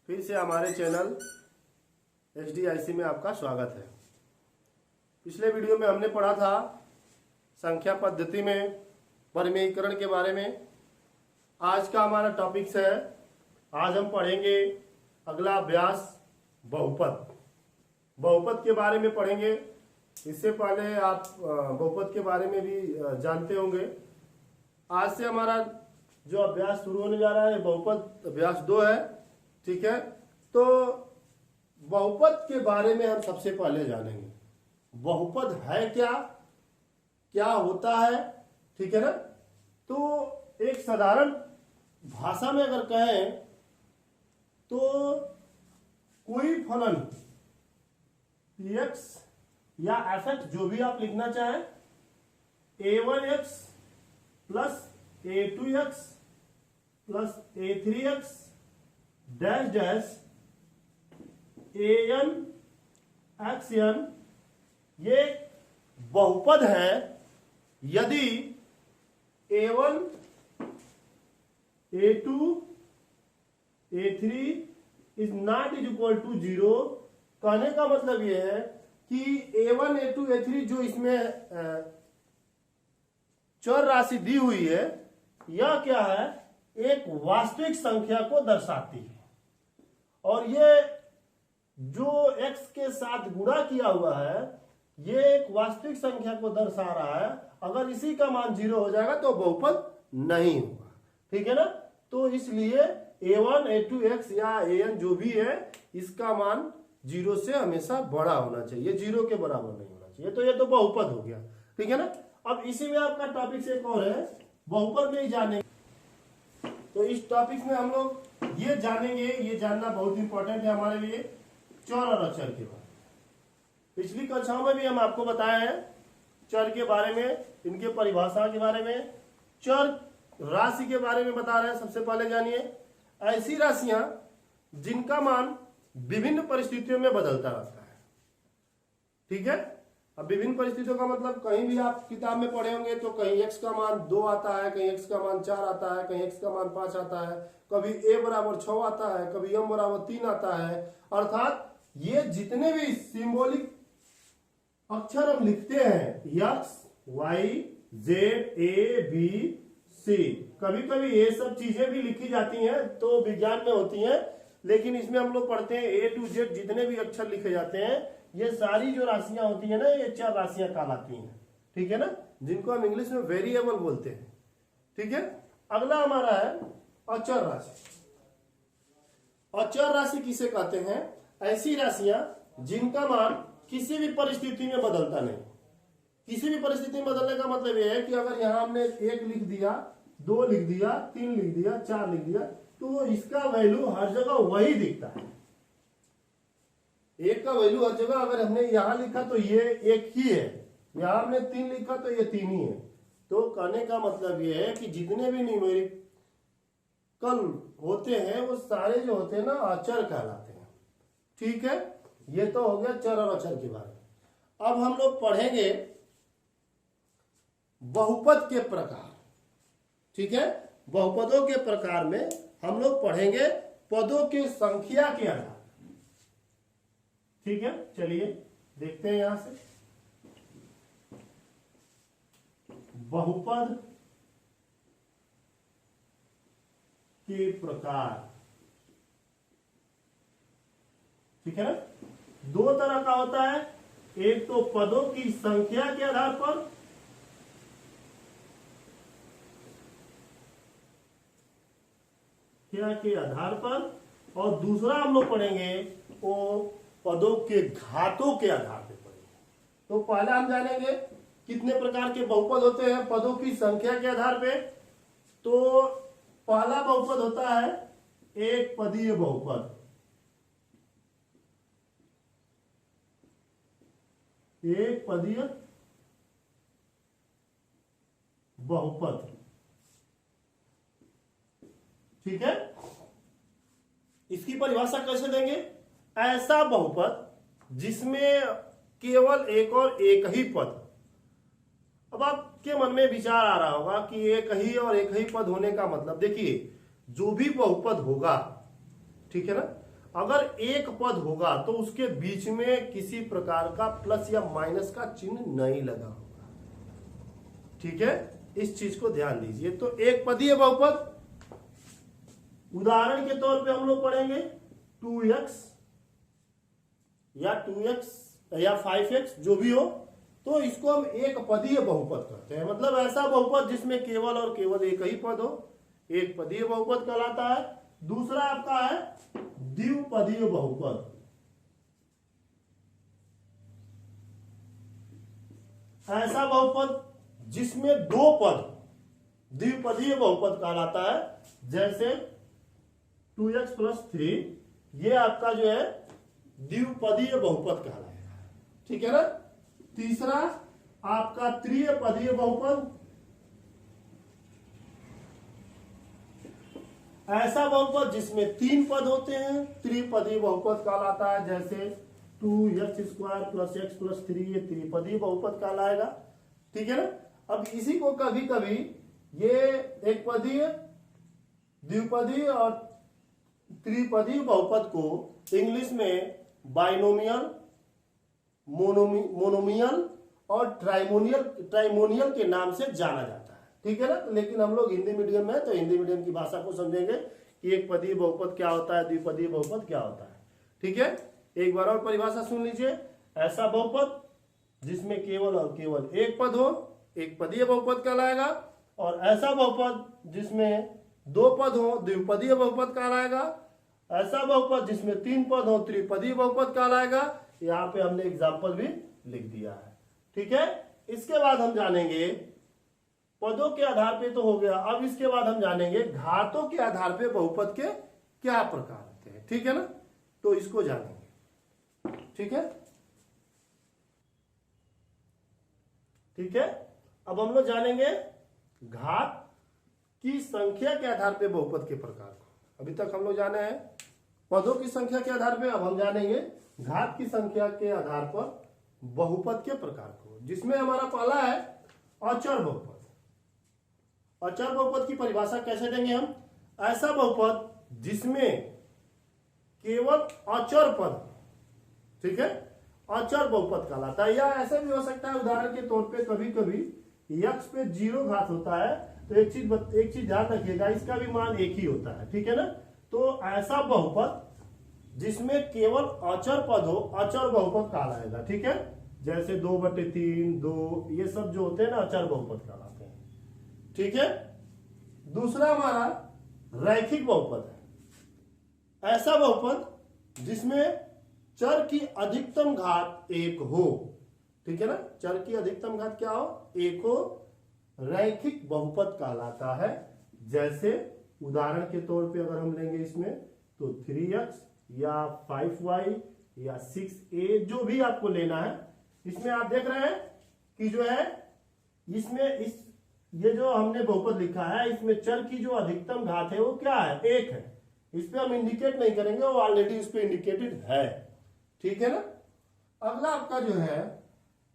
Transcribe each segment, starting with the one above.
फिर से हमारे चैनल HDIC में आपका स्वागत है। पिछले वीडियो में हमने पढ़ा था संख्या पद्धति में परिमेयीकरण के बारे में। आज का हमारा टॉपिक्स है, आज हम पढ़ेंगे अगला अभ्यास बहुपद। बहुपद के बारे में पढ़ेंगे। इससे पहले आप बहुपद के बारे में भी जानते होंगे। आज से हमारा जो अभ्यास शुरू होने जा रहा है बहुपद अभ्यास 2 है। ठीक है, तो बहुपद के बारे में हम सबसे पहले जानेंगे। बहुपद है क्या, क्या होता है, ठीक है ना। तो एक साधारण भाषा में अगर कहें तो कोई फलन x या fx जो भी आप लिखना चाहें, a1x plus a2x plus a3x dash dash an xn ये बहुपद है यदि a1 a2 a3 is not is equal to 0। कहने का मतलब यह है कि a1 a2 a3 जो इसमें चर राशि दी हुई है, यह क्या है, एक वास्तविक संख्या को दर्शाती है। और ये जो x के साथ गुणा किया हुआ है, ये एक वास्तविक संख्या को दर्शा रहा है। अगर इसी का मान 0 हो जाएगा तो बहुपद नहीं होगा, ठीक है ना। तो इसलिए a1 a2 x या an जो भी है, इसका मान 0 से हमेशा बड़ा होना चाहिए, 0 के बराबर नहीं होना चाहिए। तो ये तो बहुपद हो गया, ठीक है ना। अब इसी में आपका टॉपिक एक और है, बहुपद में ही जानेंगे। तो इस टॉपिक में हम लोग ये जानेंगे, ये जानना बहुत इंपॉर्टेंट है हमारे लिए, चर और अचर के बारे में। पिछली कक्षाओं में भी हम आपको बताए हैं चर के बारे में, इनके परिभाषा के बारे में, चर राशि के बारे में बता रहे हैं। सबसे पहले जानिए ऐसी राशियां जिनका मान विभिन्न परिस्थितियों में बदलता रहता है, ठीक है। अब विभिन्न परिस्थितियों का मतलब कहीं भी आप किताब में पढ़े होंगे तो कहीं x का मान 2 आता है, कहीं x का मान 4 आता है, कहीं x का मान 5 आता है, कभी a बराबर 6 आता है, कभी m बराबर 3 आता है। अर्थात ये जितने भी सिंबॉलिक अक्षर हम लिखते हैं x y z a b c, कभी कभी ये सब चीजें भी लिखी जाती हैं तो विज्ञान में होती हैं, लेकिन इसमें हम लोग पढ़ते हैं a to z जितने भी अक्षर लिखे जाते हैं, ये सारी जो राशियां होती है ना, ये चर राशियां कहलाती हैं, ठीक है ना, जिनको हम इंग्लिश में वेरिएबल बोलते हैं, ठीक है। अगला हमारा है अचर राशि। अचर राशि किसे कहते हैं? ऐसी राशियां जिनका मान किसी भी परिस्थिति में बदलता नहीं। किसी भी परिस्थिति में बदलने का मतलब यह है कि अगर यहां हमने 1 लिख दिया, 2 लिख दिया, 3 लिख दिया, 4 लिख दिया, तो इसका वैल्यू हर जगह वही दिखता है। 1 का वैल्यू हर जगह, अगर हमने यहां लिखा तो ये 1 ही है, यहां हमने 3 लिखा तो ये 3 ही है। तो कहने का मतलब ये है कि जितने भी न्यूमेरिकल होते हैं वो सारे जो होते हैं ना अचर कहलाते हैं, ठीक है। ये तो हो गया चर और अचर के बारे में। अब हम लोग पढ़ेंगे बहुपद के प्रकार, ठीक है। बहुपदों के प्रकार में हम लोग पढ़ेंगे पदों की संख्या के आधार, ठीक है। चलिए देखते हैं यहां से बहुपद के प्रकार, ठीक है ना। 2 तरह का होता है, एक तो पदों की संख्या के आधार पर, संख्या के आधार पर, और दूसरा हम लोग पढ़ेंगे वो पदों के घातों के आधार पर पढ़ेंगे। तो पहला हम जानेंगे कितने प्रकार के बहुपद होते हैं पदों की संख्या के आधार पे। तो पहला बहुपद होता है एक पदीय बहुपद। एक पदीय बहुपद, ठीक है। इसकी परिभाषा कैसे देंगे? ऐसा बहुपद जिसमें केवल एक और एक ही पद। अब आपके मन में विचार आ रहा होगा कि एक ही और एक ही पद होने का मतलब, देखिए जो भी बहुपद होगा, ठीक है ना, अगर एक पद होगा तो उसके बीच में किसी प्रकार का प्लस या माइनस का चिन्ह नहीं लगा होगा। ठीक है, इस चीज को ध्यान दीजिए। तो एक पदीय बहुपद, उदाहरण के तौर पे हम लोग पढ़ेंगे 2x या 2x या 5x जो भी हो, तो इसको हम एक पदीय बहुपद कहते हैं। मतलब ऐसा बहुपद जिसमें केवल और केवल एक ही पद हो, एक पदीय बहुपद कहलाता है। दूसरा आपका है द्विपदीय बहुपद। ऐसा बहुपद जिसमें दो पद, द्विपदीय बहुपद कहलाता है। जैसे 2x + 3, ये आपका जो है द्विपदीय बहुपद कहलाएगा। ठीक है ना। तीसरा आपका त्रिपदीय बहुपद, ऐसा बहुपद जिसमें तीन पद होते हैं, त्रिपदीय बहुपद कहलाता है। जैसे 2x² + x + 3, ये त्रिपदीय बहुपद कहलाएगा। ठीक है ना। अब इसी को कभी कभी ये एक पदीय, द्विपदीय और त्रिपदीय बहुपद को इंग्लिश में बाइनोमियल, मोनोमियल और ट्राइमोनियल के नाम से जाना जाता है। ठीक है ना। लेकिन हम लोग हिंदी मीडियम में, तो हिंदी मीडियम की भाषा को समझेंगे कि एक पदीय बहुपद क्या होता है, द्विपदीय बहुपद क्या होता है। ठीक है, एक बार और परिभाषा सुन लीजिए। ऐसा बहुपद जिसमें केवल और केवल एक पद हो, एक पदीय बहुपद कहलाएगा। और ऐसा बहुपद जिसमें दो पद हो, द्विपदीय बहुपद कहलाएगा। ऐसा बहुपद जिसमें तीन पद हो, त्रिपदीय बहुपद कहलाएगा। यहाँ पे हमने एग्जाम्पल भी लिख दिया है। ठीक है। इसके बाद हम जानेंगे, पदों के आधार पे तो हो गया, अब इसके बाद हम जानेंगे घातों के आधार पे बहुपद के क्या प्रकार होते हैं। ठीक है ना, तो इसको जानेंगे। ठीक है, ठीक है। अब हम लोग जानेंगे घात की संख्या के आधार पे बहुपद के प्रकार को। अभी तक हम लोग जाने हैं पदों की संख्या के आधार पे, अब हम जानेंगे घात की संख्या के आधार पर बहुपद के प्रकार को, जिसमें हमारा पहला है अचर बहुपद। अचर बहुपद की परिभाषा कैसे देंगे हम? ऐसा बहुपद जिसमें केवल अचर पद, ठीक है, अचर बहुपद कहलाता है। या ऐसे भी हो सकता है, उदाहरण के तौर पे कभी कभी x पे 0 घात होता है, तो एक चीज ध्यान रखिएगा, इसका भी मान एक ही होता है। ठीक है ना। तो ऐसा बहुपद जिसमें केवल अचर पद हो, अचर बहुपद कहलाएगा। ठीक है। जैसे 2/3, 2, ये सब जो होते हैं ना, अचर बहुपद कहलाते हैं। ठीक है। दूसरा हमारा रैखिक बहुपद है। ऐसा बहुपद जिसमें चर की अधिकतम घात एक हो। ठीक है ना। चर की अधिकतम घात क्या हो? एक हो, रैखिक बहुपद कहलाता है। जैसे उदाहरण के तौर पे अगर हम लेंगे इसमें, तो 3x या 5y या 6a, जो भी आपको लेना है, इसमें आप देख रहे हैं कि जो है इसमें ये जो हमने बहुपद लिखा है, इसमें चर की जो अधिकतम घात है वो क्या है? एक है। इस पे हम इंडिकेट नहीं करेंगे, वो ऑलरेडी इस पे इंडिकेटेड है। ठीक है ना। अगला आपका जो है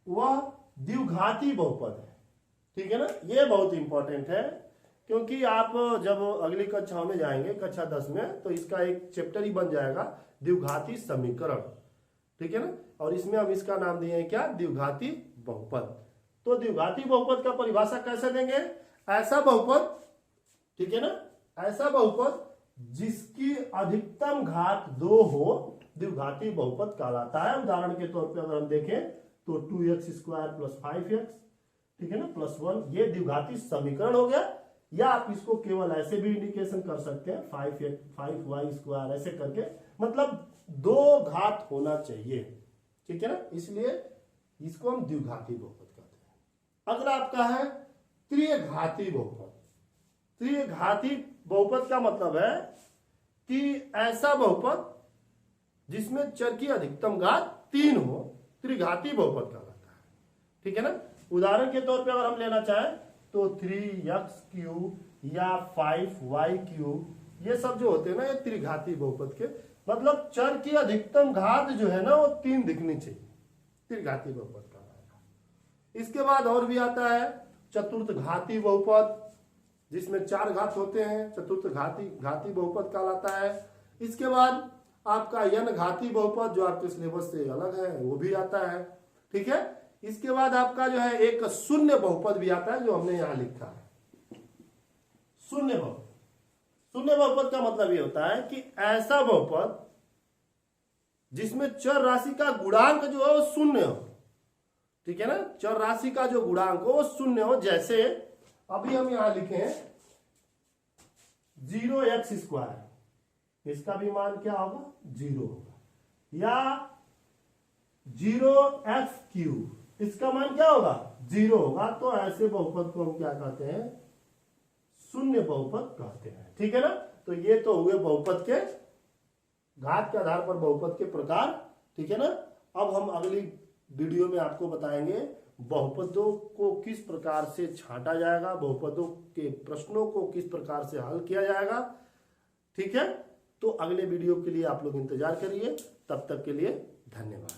वह द्विघाती बहुपद है। ठीक है ना। ये बहुत इंपॉर्टेंट है, क्योंकि आप जब अगली कक्षा में जाएंगे, कक्षा 10 में, तो इसका एक चैप्टर ही बन जाएगा, द्विघाती समीकरण। ठीक है ना। और इसमें हम इसका नाम दिए हैं क्या? द्विघाती बहुपद। तो द्विघाती बहुपद का परिभाषा कैसे देंगे? ऐसा बहुपद, ठीक है ना, ऐसा बहुपद जिसकी अधिकतम घात 2 हो, द्विघाती बहुपद कहलाता है। उदाहरण के तौर पे अगर हम देखें तो 2x² + 5x, ठीक है ना, +1, ये द्विघाती समीकरण हो गया। या आप इसको केवल ऐसे भी इंडिकेशन कर सकते हैं, 5y², ऐसे करके, मतलब 2 घात होना चाहिए। ठीक है ना। इसलिए इसको हम द्विघाती बहुपद कहते हैं। अगला आपका है त्रिघाती बहुपद। त्रिघाती बहुपद का मतलब है कि ऐसा बहुपद जिसमें चर की अधिकतम घात 3 हो, त्रिघाती बहुपद कहलाता है। ठीक है ना। उदाहरण के तौर पे अगर हम लेना चाहें तो 3x³ या 5y³, ये सब जो होते हैं ना, ये त्रिघाती बहुपद के, मतलब चर की अधिकतम घात जो है ना, वो 3 दिखनी चाहिए, त्रिघाती बहुपद कहलाएगा। इसके बाद और भी आता है चतुर्थ घाती बहुपद, जिसमें 4 घात होते हैं, चतुर्थ घाती बहुपद कहलाता है। इसके बाद आपका n घाती बहुपद जो आपके सिलेबस से अलग है वो भी आता है। ठीक है, इसके बाद आपका जो है एक शून्य बहुपद भी आता है जो हमने यहां लिखा है, शून्य बहुपद। शून्य बहुपद का मतलब ये होता है कि ऐसा बहुपद जिसमें चर राशि का गुणांक जो है वो शून्य हो। ठीक है ना, चर राशि का जो गुणांक हो वो शून्य हो। जैसे अभी हम यहां लिखे 0x², इसका भी मान क्या होगा, 0 होगा, या 0x³, इसका मान क्या होगा, 0 होगा। तो ऐसे बहुपद को हम क्या कहते हैं, शून्य बहुपद कहते हैं। ठीक है ना, तो ये तो हुए बहुपद के घात के आधार पर बहुपद के प्रकार। ठीक है ना, अब हम अगली वीडियो में आपको बताएंगे बहुपदों को किस प्रकार से छांटा जाएगा, बहुपदों के प्रश्नों को किस प्रकार से हल किया जाएगा। ठीक है, तो अगले वीडियो के लिए आप लोग इंतजार करिए। तब तक के लिए धन्यवाद।